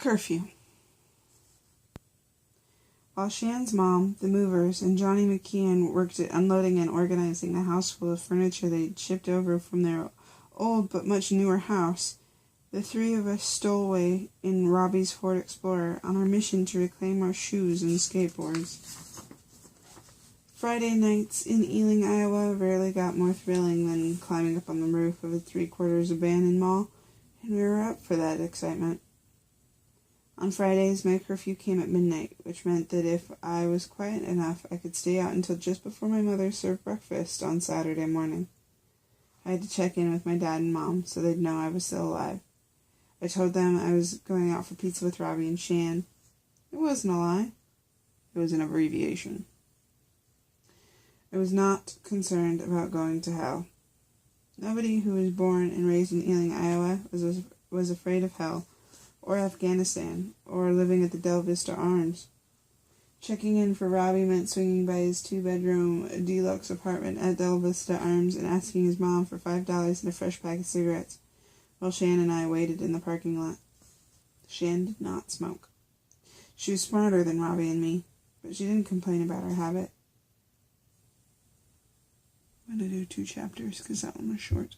Curfew. While Shan's mom, the movers, and Johnny McKeon worked at unloading and organizing the house full of furniture they'd shipped over from their old but much newer house, the three of us stole away in Robbie's Ford Explorer on our mission to reclaim our shoes and skateboards. Friday nights in Ealing, Iowa rarely got more thrilling than climbing up on the roof of a three-quarters abandoned mall, and we were up for that excitement. On Fridays, my curfew came at midnight, which meant that if I was quiet enough, I could stay out until just before my mother served breakfast on Saturday morning. I had to check in with my dad and mom so they'd know I was still alive. I told them I was going out for pizza with Robbie and Shan. It wasn't a lie. It was an abbreviation. I was not concerned about going to hell. Nobody who was born and raised in Ealing, Iowa was afraid of hell, or Afghanistan, or living at the Del Vista Arms. Checking in for Robbie meant swinging by his two-bedroom deluxe apartment at Del Vista Arms and asking his mom for $5 and a fresh pack of cigarettes, while Shan and I waited in the parking lot. Shan did not smoke. She was smarter than Robbie and me, but she didn't complain about her habit. I'm going to do 2 chapters because that one was short.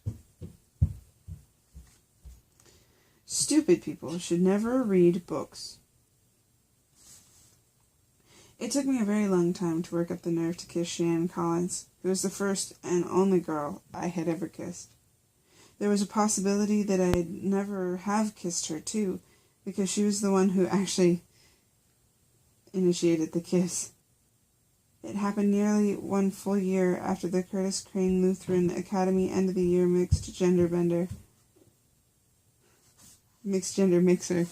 Stupid people should never read books. It took me a very long time to work up the nerve to kiss Shan Collins, who was the first and only girl I had ever kissed. There was a possibility that I'd never have kissed her, too, because she was the one who actually initiated the kiss. It happened nearly 1 full year after the Curtis Crane Lutheran Academy end-of-the-year mixed-gender mixer.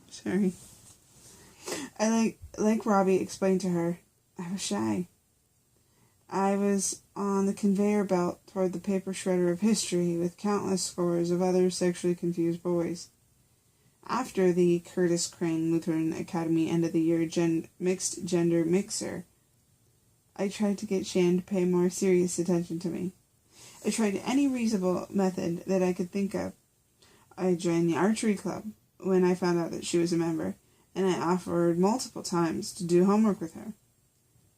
Sorry. I like Robbie explained to her, I was shy. I was on the conveyor belt toward the paper shredder of history with countless scores of other sexually confused boys. After the Curtis Crane Lutheran Academy end-of-the-year mixed-gender mixer, I tried to get Shan to pay more serious attention to me. I tried any reasonable method that I could think of. I joined the archery club when I found out that she was a member, and I offered multiple times to do homework with her.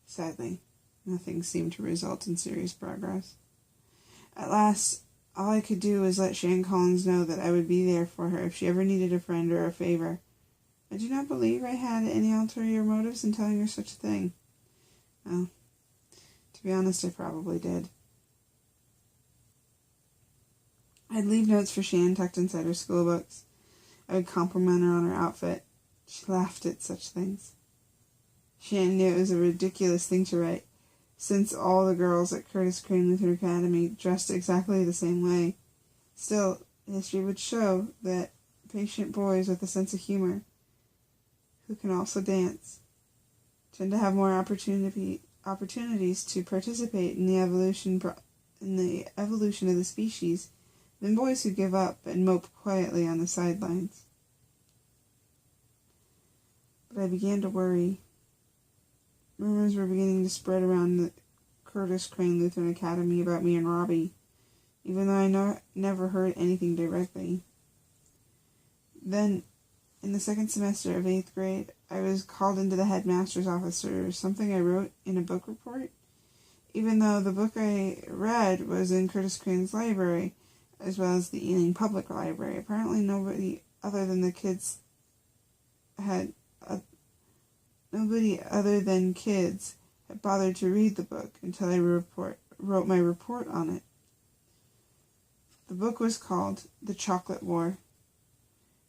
Sadly, nothing seemed to result in serious progress. At last, all I could do was let Shan Collins know that I would be there for her if she ever needed a friend or a favor. I do not believe I had any ulterior motives in telling her such a thing. Well, to be honest, I probably did. I'd leave notes for Shan tucked inside her school books. I would compliment her on her outfit. She laughed at such things. Shan knew it was a ridiculous thing to write, since all the girls at Curtis Crane Lutheran Academy dressed exactly the same way. Still, history would show that patient boys with a sense of humor, who can also dance, tend to have more opportunities to participate in the evolution of the species than boys who give up and mope quietly on the sidelines. But I began to worry. Rumors were beginning to spread around the Curtis Crane Lutheran Academy about me and Robbie, even though I never heard anything directly. Then, in the second semester of 8th grade, I was called into the headmaster's office for something I wrote in a book report, even though the book I read was in Curtis Crane's library, as well as the Ealing Public Library. Apparently nobody other than kids had bothered to read the book until I wrote my report on it. The book was called The Chocolate War,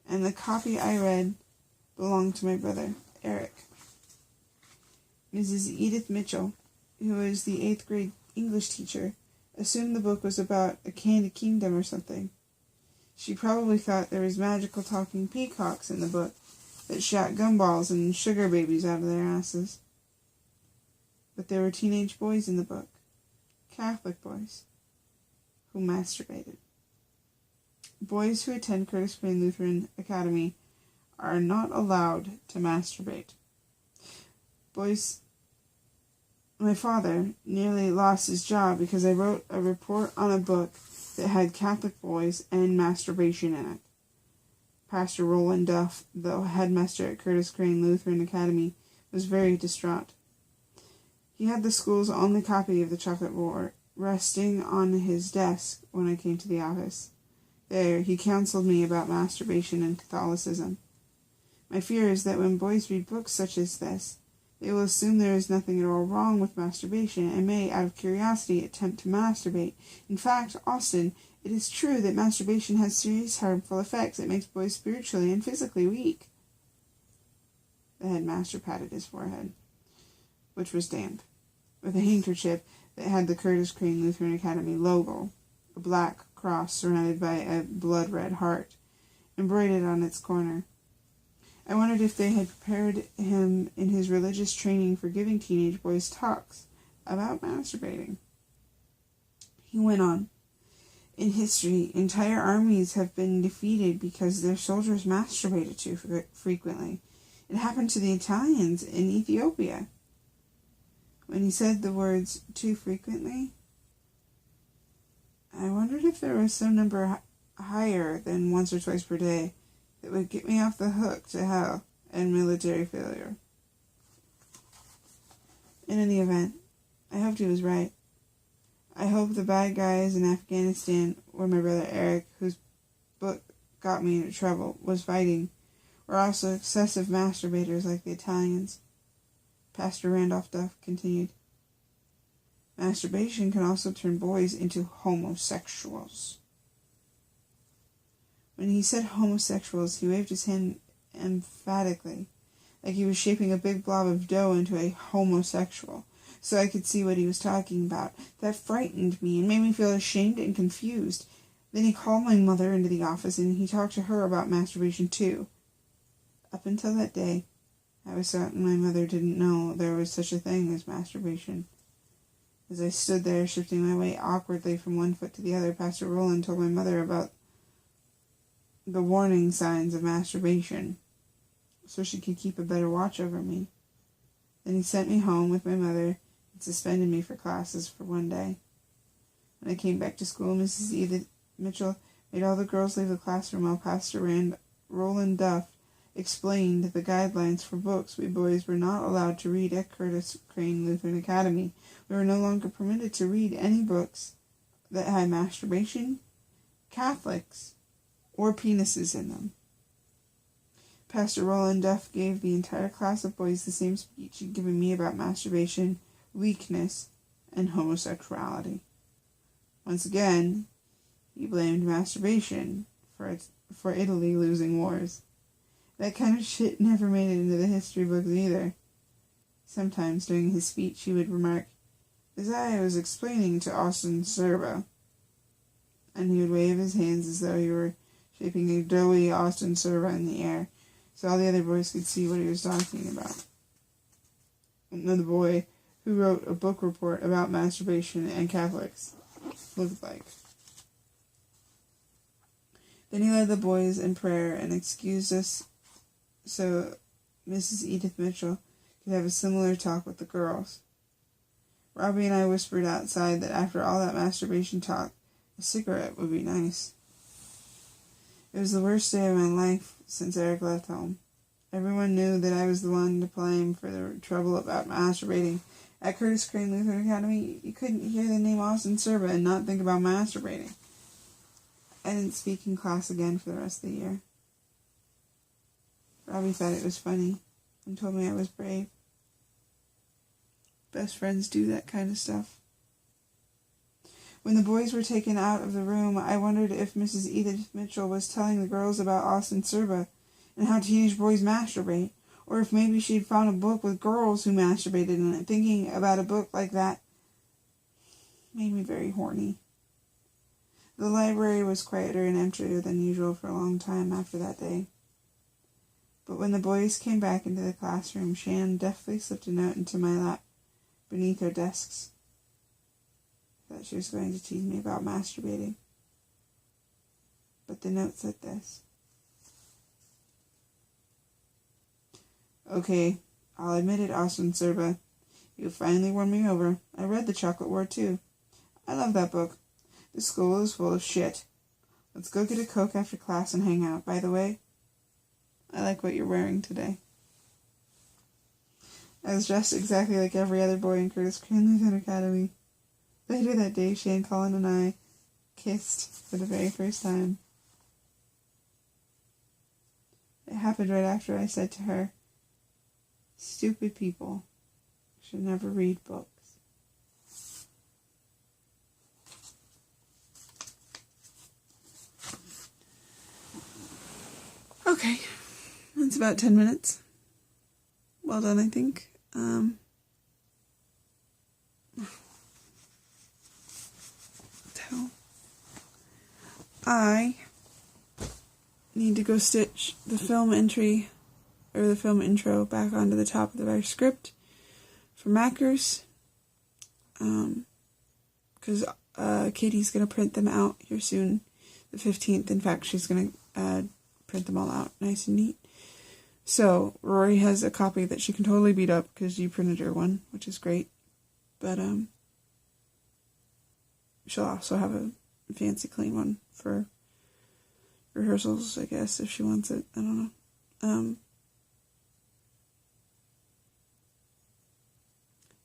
and the copy I read belonged to my brother, Eric. Mrs. Edith Mitchell, who was the 8th grade English teacher, assumed the book was about a candy kingdom or something. She probably thought there was magical talking peacocks in the book that shot gumballs and sugar babies out of their asses. But there were teenage boys in the book, Catholic boys, who masturbated. Boys who attend Curtis Crane Lutheran Academy are not allowed to masturbate. My father nearly lost his job because I wrote a report on a book that had Catholic boys and masturbation in it. Pastor Roland Duff, the headmaster at Curtis Crane Lutheran Academy, was very distraught. He had the school's only copy of the Chocolate War resting on his desk when I came to the office. There, he counseled me about masturbation and Catholicism. My fear is that when boys read books such as this, they will assume there is nothing at all wrong with masturbation and may, out of curiosity, attempt to masturbate. In fact, Austin, it is true that masturbation has serious harmful effects. It makes boys spiritually and physically weak. The headmaster patted his forehead, which was damp, with a handkerchief that had the Curtis Crane Lutheran Academy logo, a black cross surrounded by a blood-red heart, embroidered on its corner. I wondered if they had prepared him in his religious training for giving teenage boys talks about masturbating. He went on, "In history, entire armies have been defeated because their soldiers masturbated too frequently. It happened to the Italians in Ethiopia." When he said the words "too frequently," I wondered if there was some number higher than once or twice per day that would get me off the hook to hell and military failure. In any event, I hoped he was right. I hoped the bad guys in Afghanistan, where my brother Eric, whose book got me into trouble, was fighting, were also excessive masturbators like the Italians. Pastor Randolph Duff continued, "Masturbation can also turn boys into homosexuals." When he said homosexuals, he waved his hand emphatically, like he was shaping a big blob of dough into a homosexual, so I could see what he was talking about. That frightened me and made me feel ashamed and confused. Then he called my mother into the office and he talked to her about masturbation too. Up until that day, I was certain my mother didn't know there was such a thing as masturbation. As I stood there, shifting my weight awkwardly from one foot to the other, Pastor Roland told my mother about the warning signs of masturbation, so she could keep a better watch over me. Then he sent me home with my mother and suspended me for classes for one day. When I came back to school, Mrs. Edith Mitchell made all the girls leave the classroom while Pastor Roland Duff explained the guidelines for books we boys were not allowed to read at Curtis Crane Lutheran Academy. We were no longer permitted to read any books that had masturbation, Catholics, or penises in them. Pastor Roland Duff gave the entire class of boys the same speech he'd given me about masturbation, weakness, and homosexuality. Once again, he blamed masturbation for Italy losing wars. That kind of shit never made it into the history books either. Sometimes during his speech he would remark, as I was explaining to Austin Serba, and he would wave his hands as though he were shaping a doughy Austin Serba in the air, so all the other boys could see what he was talking about. Another boy who wrote a book report about masturbation and Catholics looked like. Then he led the boys in prayer and excused us so Mrs. Edith Mitchell could have a similar talk with the girls. Robbie and I whispered outside that after all that masturbation talk, a cigarette would be nice. It was the worst day of my life since Eric left home. Everyone knew that I was the one to blame for the trouble about masturbating. At Curtis Crane Lutheran Academy, you couldn't hear the name Austin Serba and not think about masturbating. I didn't speak in class again for the rest of the year. Robbie thought it was funny and told me I was brave. Best friends do that kind of stuff. When the boys were taken out of the room, I wondered if Mrs. Edith Mitchell was telling the girls about Austin Serba and how teenage boys masturbate, or if maybe she'd found a book with girls who masturbated in it. Thinking about a book like that made me very horny. The library was quieter and emptier than usual for a long time after that day. But when the boys came back into the classroom, Shan deftly slipped a note into my lap beneath our desks. I thought she was going to tease me about masturbating. But the note said this. Okay, I'll admit it, Austin Serba. You finally won me over. I read The Chocolate War too. I love that book. The school is full of shit. Let's go get a Coke after class and hang out. By the way, I like what you're wearing today. I was dressed exactly like every other boy in Curtis Crane Lieutenant Academy. Later that day, Shane, Colin, and I kissed for the very first time. It happened right after I said to her, "Stupid people should never read books." Okay, that's about 10 minutes. Well done, I think. I need to go stitch the film entry, or the film intro, back onto the top of our script for Mackers. Because Katie's going to print them out here soon, the 15th. In fact, she's going to print them all out nice and neat. So, Rory has a copy that she can totally beat up because you printed her one, which is great. But, she'll also have a fancy clean one for rehearsals, I guess, if she wants it. I don't know.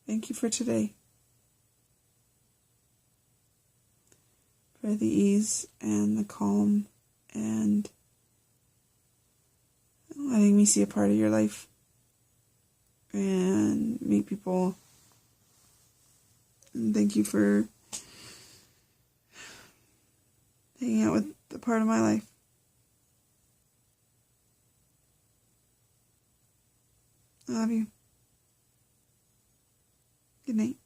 Thank you for today. For the ease and the calm and letting me see a part of your life and meet people. And thank you for hanging out with the part of my life. I love you. Good night.